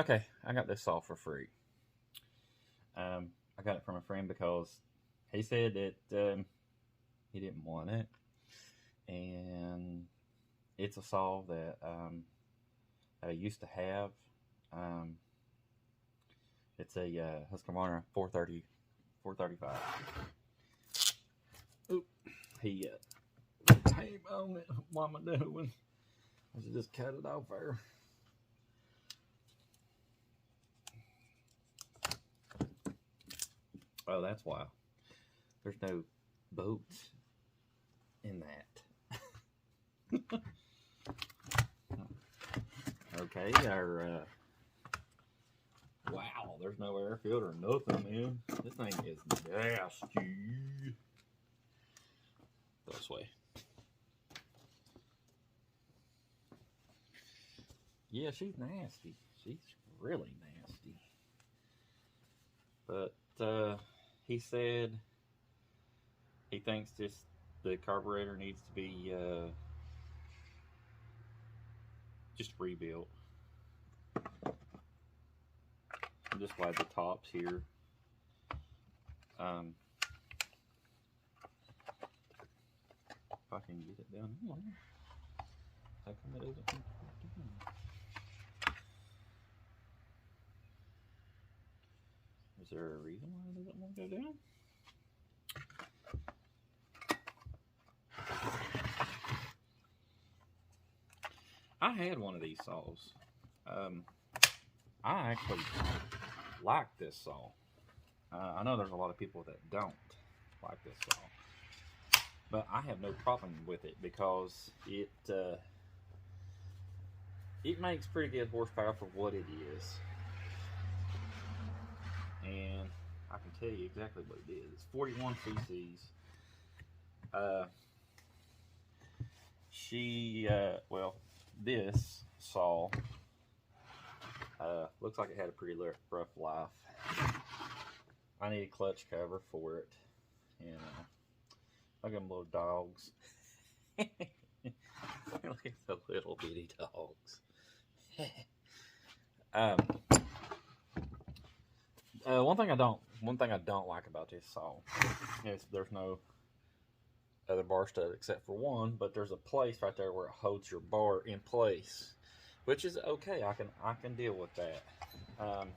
Okay, I got this saw for free. I got it from a friend because he said that he didn't want it, and it's a saw that I used to have. Um, it's a Husqvarna 435. Oop, he came on it. What am I doing? I should just cut it off there. Oh, that's why. There's no bolts in that. Okay, our wow, there's no air filter, nothing, man. This thing is nasty. This way. Yeah, she's nasty. She's really nasty. But he said he thinks the carburetor needs to be just rebuilt. I'm just glad the top's here. If I can get it down here. How come it doesn't want to go down? Is there a reason why it doesn't want to go down? I had one of these saws. I actually like this saw. I know there's a lot of people that don't like this saw, but I have no problem with it because it makes pretty good horsepower for what it is, and I can tell you exactly what it is. It's 41 cc's. Well, this saw looks like it had a pretty rough life. I need a clutch cover for it, and look at them little dogs. Look at the little bitty dogs. One thing I don't like about this saw is there's no other bar stud except for one, but there's a place right there where it holds your bar in place, which is okay. I can deal with that. God,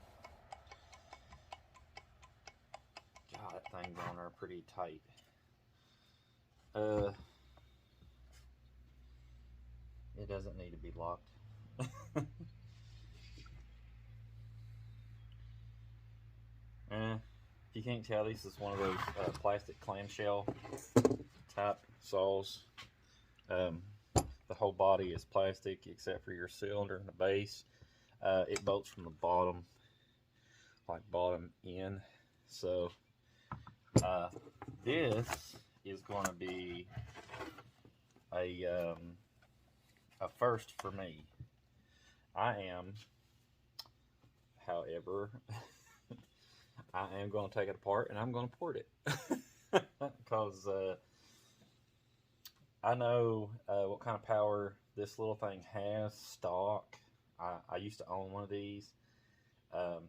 that thing's on there pretty tight. It doesn't need to be locked. If you can't tell, this is one of those plastic clamshell type saws. The whole body is plastic except for your cylinder and the base. It bolts from the bottom, like bottom in. So this is going to be a first for me. I am, however, I am going to take it apart and I'm going to port it because I know what kind of power this little thing has stock. I used to own one of these. I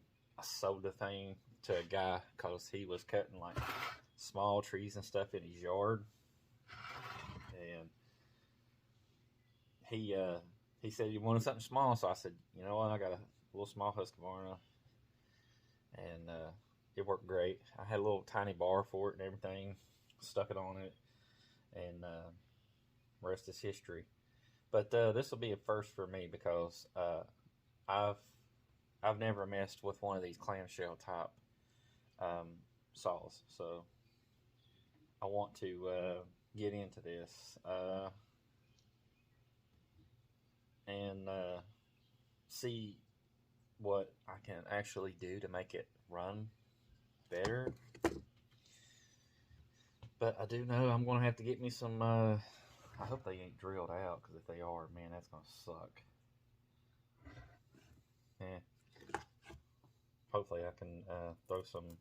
sold the thing to a guy because he was cutting like small trees and stuff in his yard, and he said he wanted something small, so I said, you know what, I got a little small Husqvarna, and it worked great. I had a little tiny bar for it and everything, stuck it on it, and rest is history. But this will be a first for me because I've never messed with one of these clamshell type saws, so I want to get into this and see what I can actually do to make it run better. But I do know I'm going to have to get me some, I hope they ain't drilled out, because if they are, man, that's going to suck. Yeah. Hopefully I can throw some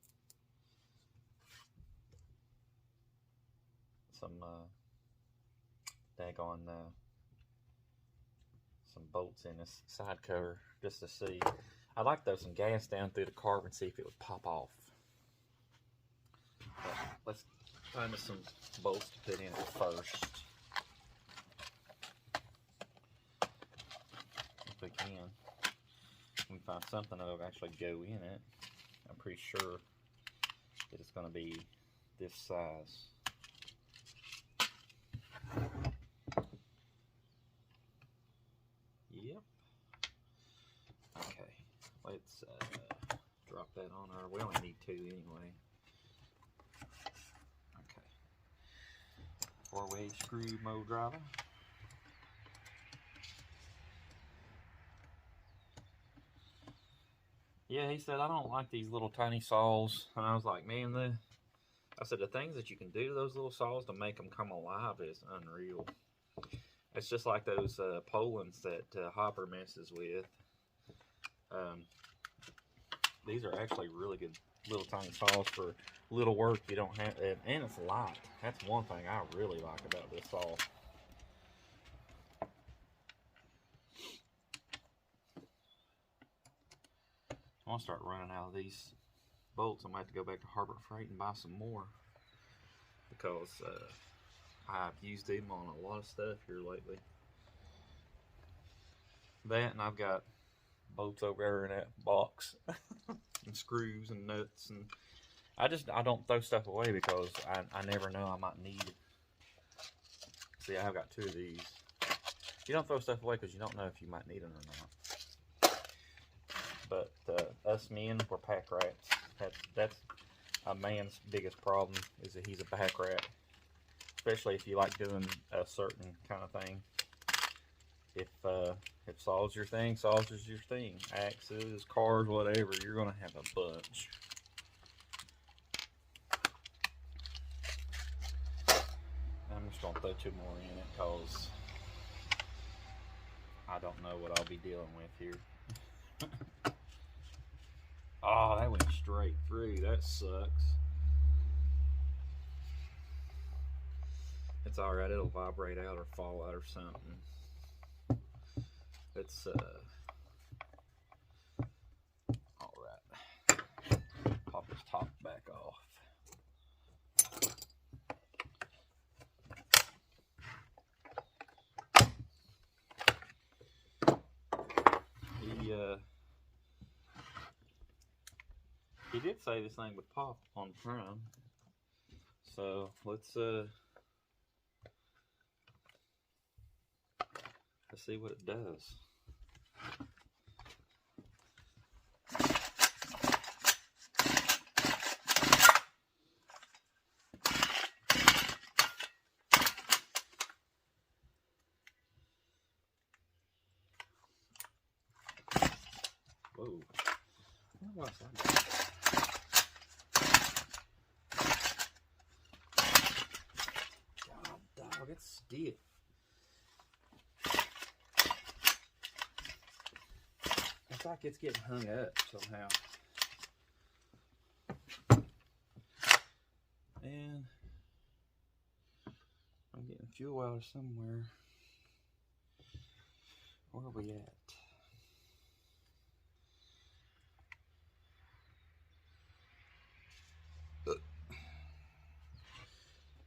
daggone some bolts in this side cover just to see. I'd like to throw some gas down through the carb and see if it would pop off. But let's find us some bolts to put in it first. If we can. We can find something that will actually go in it. I'm pretty sure that it's going to be this size. Yep. Okay. Let's drop that on our. We only need 2 anyway. Okay. 4-way screw mow driver. Yeah, he said, I don't like these little tiny saws. And I was like, man, I said, the things that you can do to those little saws to make them come alive is unreal. It's just like those Polands that Hopper messes with. These are actually really good little tiny saws for little work you don't have. And it's light. That's one thing I really like about this saw. I want to start running out of these bolts. I might have to go back to Harbor Freight and buy some more, because I've used them on a lot of stuff here lately. That, and I've got bolts over there in that box and screws and nuts, and I don't throw stuff away because I never know, I might need it. See, I've got 2 of these. You don't throw stuff away because you don't know if you might need them or not. But us men, we're pack rats. That's a man's biggest problem, is that he's a pack rat. Especially if you like doing a certain kind of thing. If saws your thing, saws is your thing. Axes, cars, whatever, you're gonna have a bunch. I'm just gonna throw 2 more in it because I don't know what I'll be dealing with here. Oh, that went straight through. That sucks. It's alright, it'll vibrate out or fall out or something. It's alright. Pop this top back off. He did say this thing would pop on prime, so let's see what it does. Whoa! What's that? God, dog, it's stiff. It's like it's getting hung up somehow. And I'm getting fuel out of somewhere. Where are we at?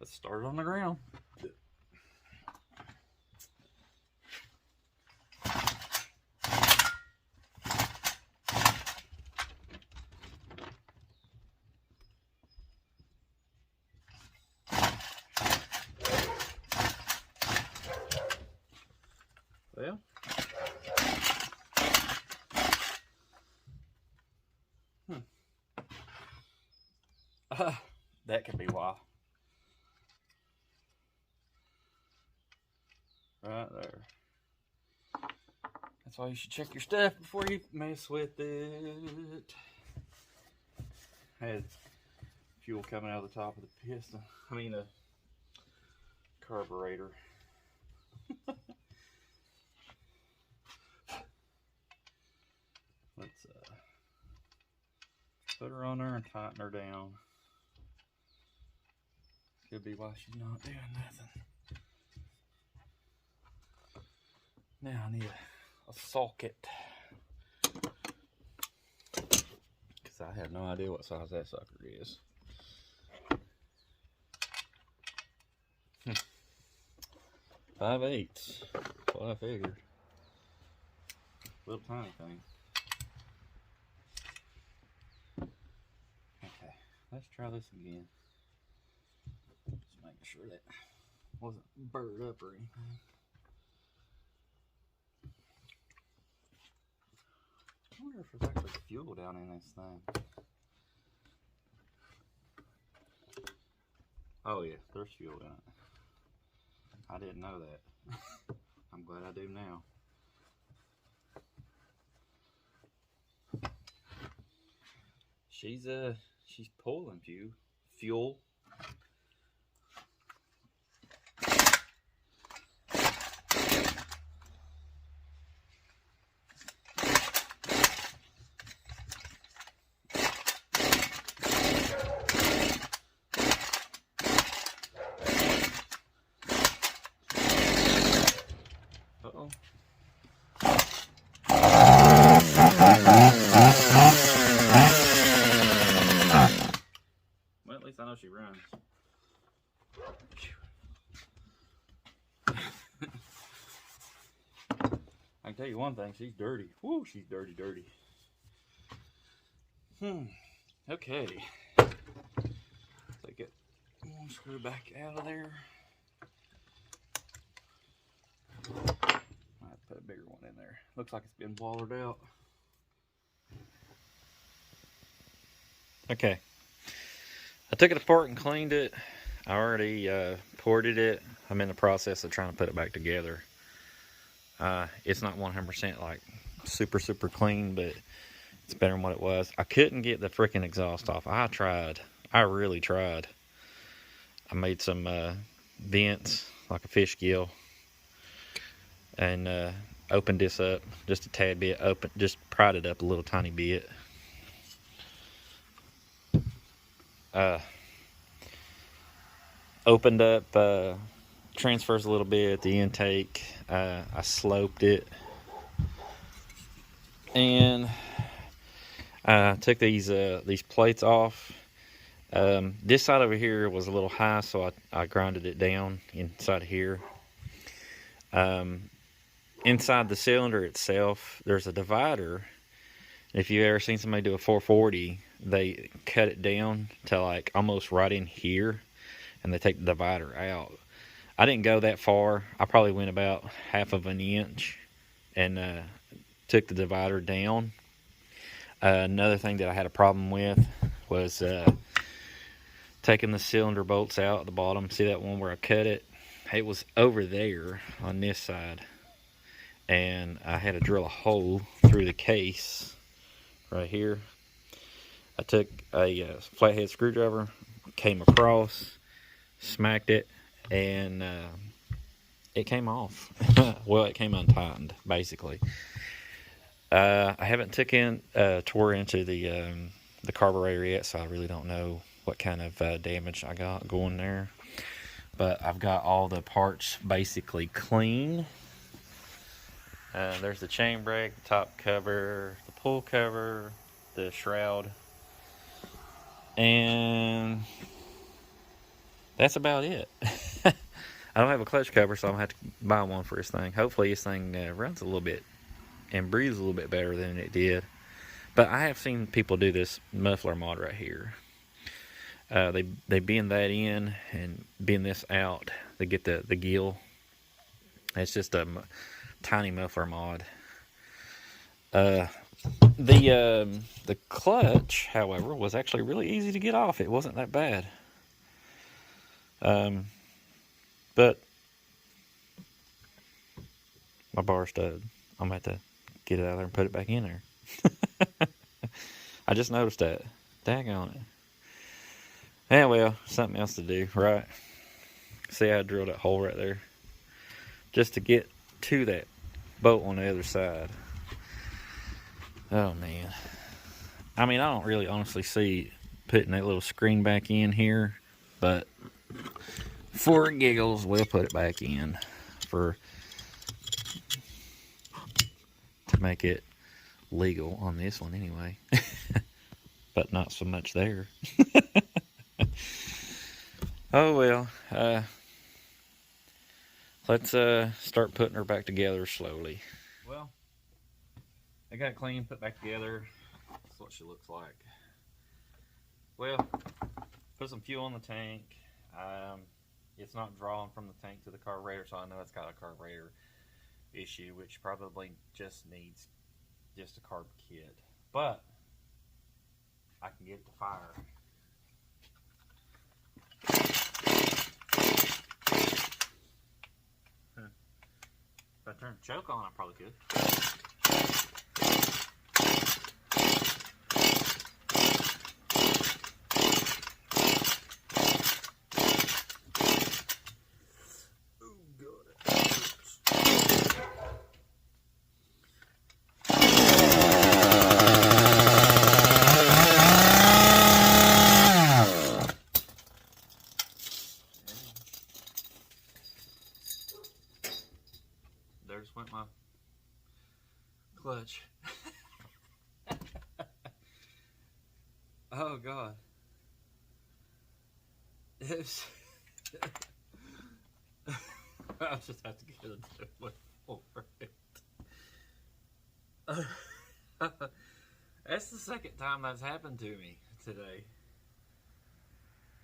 Let's start it on the ground. Well, that could be why. Right there. That's why you should check your stuff before you mess with it. I had fuel coming out of the top of the piston. I mean, the carburetor. Let's put her on there and tighten her down. Could be why she's not doing nothing. Now I need a socket. So I have no idea what size that sucker is. 5/8. That's what I figured. Little tiny thing. Okay, let's try this again. Just making sure that wasn't burred up or anything. I wonder if there's actually fuel down in this thing. Oh yeah, there's fuel in it. I didn't know that. I'm glad I do now. She's pulling fuel. Uh-oh. Well, at least I know she runs. I can tell you one thing, she's dirty. Woo, she's dirty. Okay. Take it one screw back out of there. Might put a bigger one in there. Looks like it's been wallered out. Okay. I took it apart and cleaned it. I already ported it. I'm in the process of trying to put it back together. It's not 100% like super clean, but it's better than what it was. I couldn't get the freaking exhaust off. I tried. I really tried. I made some vents like a fish gill and opened this up just a tad bit. Just pried it up a little tiny bit. Opened up transfers a little bit, the intake. I sloped it and took these plates off. This side over here was a little high, so I grinded it down inside here. Inside the cylinder itself, there's a divider. If you've ever seen somebody do a 440, they cut it down to like almost right in here, and they take the divider out. I didn't go that far. I probably went about 1/2 inch and took the divider down. Another thing that I had a problem with was taking the cylinder bolts out at the bottom. See that one where I cut it? It was over there on this side, and I had to drill a hole through the case right here. I took a flathead screwdriver, came across, smacked it, and it came off. Well, it came untightened, basically. I haven't tore into the carburetor yet, so I really don't know what kind of damage I got going there. But I've got all the parts basically clean. There's the chain brake, the top cover, the pull cover, the shroud, and that's about it. I don't have a clutch cover, so I'm going to have to buy one for this thing. Hopefully this thing runs a little bit and breathes a little bit better than it did. But I have seen people do this muffler mod right here. They bend that in and bend this out. They get the gill. It's just a tiny muffler mod. The clutch, however, was actually really easy to get off. It wasn't that bad. But my bar stud, I'm gonna have to get it out of there and put it back in there. I just noticed that. Daggone it. Yeah, well, something else to do, right? See, I drilled that hole right there just to get to that bolt on the other side. Oh man, I mean, I don't really honestly see putting that little screen back in here, but for giggles, we'll put it back in to make it legal on this one anyway. but not so much there. Oh well, let's start putting her back together slowly. Well, I got it clean, put back together. That's what she looks like. Well, put some fuel in the tank. It's not drawing from the tank to the carburetor, so I know it's got a carburetor issue, which probably just needs just a carb kit. But I can get it to fire. If I turn the choke on, I probably could. There just went my clutch. Oh God. It's I'll just have to get a new one for it. That's the second time that's happened to me today.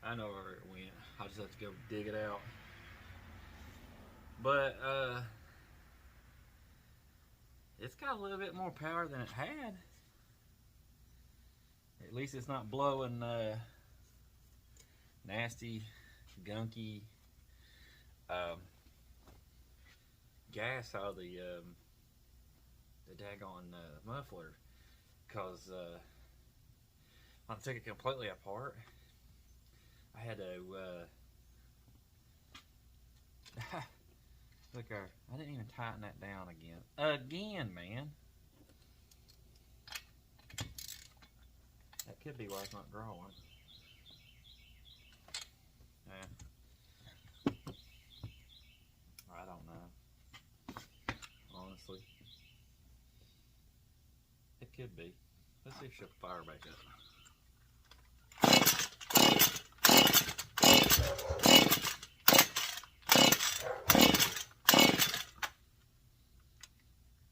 I know where it went. I'll just have to go dig it out. But it's got a little bit more power than it had. At least it's not blowing nasty, gunky gas out of the daggone muffler. Because when I took it completely apart, I had to look, I didn't even tighten that down again, man. That could be why it's not drawing. Yeah. I don't know. Honestly. It could be. Let's see if she'll fire back up.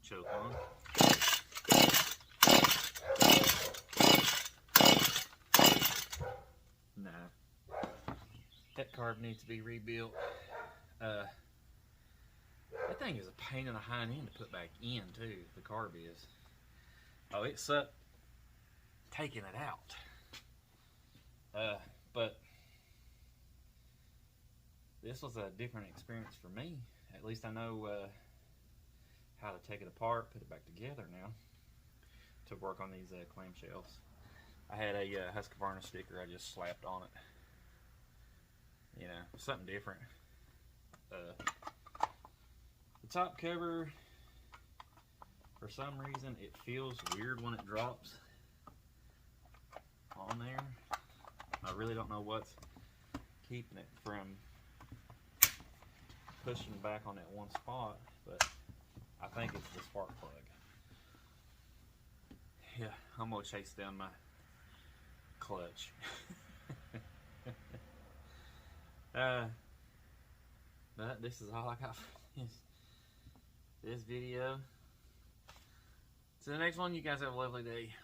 Choke on. Nah. That carb needs to be rebuilt. That thing is a pain in the hind end to put back in too. The carb is. Oh, it sucked taking it out. But this was a different experience for me. At least I know how to take it apart, put it back together now to work on these clamshells. I had a Husqvarna sticker I just slapped on it. You know, something different. The top cover, for some reason, it feels weird when it drops on there. I really don't know what's keeping it from pushing back on that one spot, but I think it's the spark plug. Yeah, I'm gonna chase down my clutch. But this is all I got for this video. So the next one, you guys have a lovely day.